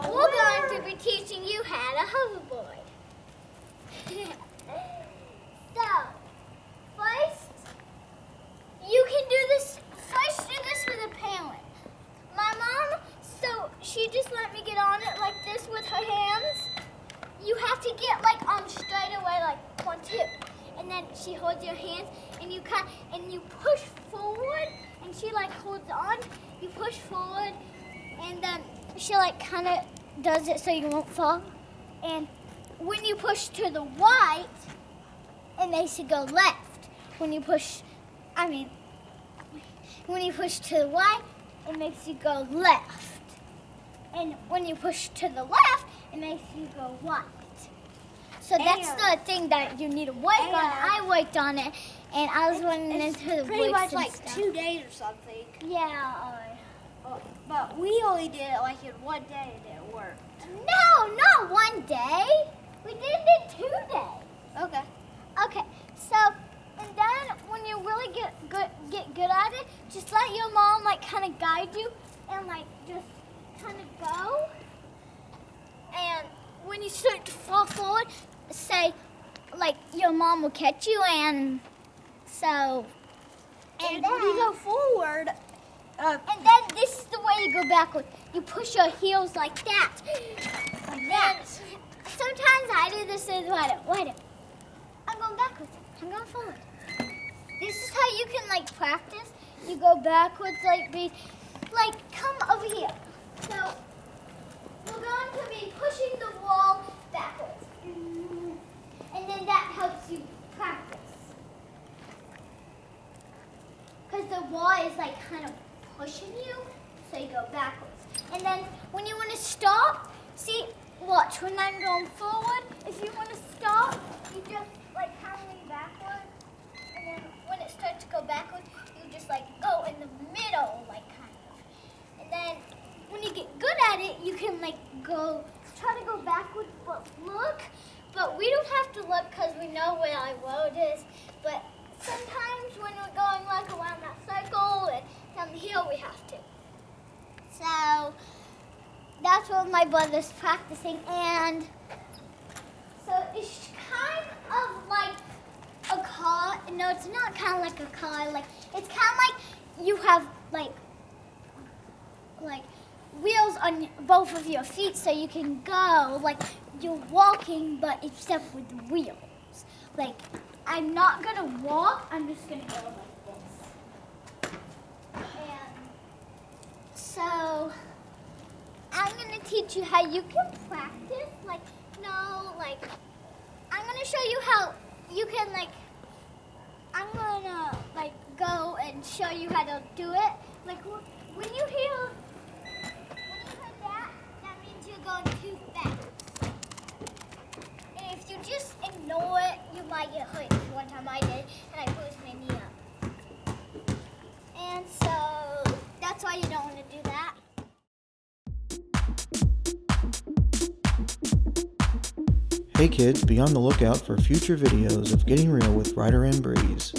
We're going to be teaching you how to hoverboard. So, first, you can do this. First, do this with a parent. My mom, so she just let me get on it like this with her hands. You have to get like straight away, like 1, 2, and then she holds your hands, and you push forward, and she like holds on. You push forward, and then she like kind of does it so you won't fall. And when you push to the right, it makes you go left. When you push to the right, it makes you go left. And when you push to the left, it makes you go right. So that's the thing that you need to work on. I worked on it, and I was running into the pretty much and like stuff. 2 days or something. Yeah. But we only did it like in 1 day and it worked. No, not 1 day. We did it in 2 days. Okay. Okay, so, and then when you really get good at it, just let your mom like kind of guide you and like just kind of go. And when you start to fall forward, say like your mom will catch you, and so. And then you go forward. And then this is the way you go backwards. You push your heels like that. Like that. Sometimes I do this with Ryder. I'm going backwards. I'm going forward. This is how you can like practice. You go backwards like Breez. Like come over here. So we're going to be pushing the wall backwards. And then that helps you practice. Because the wall is like kind of pushing you, so you go backwards. And then when you want to stop, see, watch, when I'm going forward, if you want to stop, you just like kind of lean backwards. And then when it starts to go backwards, you just like go in the middle, like kind of. And then when you get good at it, you can like try to go backwards, but look. But we don't have to look because we know where our road is. But sometimes when we're going like around that circle and down the hill, we have to. So that's what my brother's practicing, and so it's kind of like a car. No, it's not kind of like a car. Like it's kind of like you have like wheels on both of your feet, so you can go like you're walking, but except with the wheels. Like I'm not gonna walk. I'm just gonna go like this. And so I'm gonna teach you how you can practice. I'm gonna show you how you can I'm gonna go and show you how to do it. Like when you hear that means you're going too fast. And if you just ignore it, you might get hurt. One time I did, and I pushed my knee up. And so that's why you don't want to do that. Hey kids, be on the lookout for future videos of Getting Real with Ryder and Breez.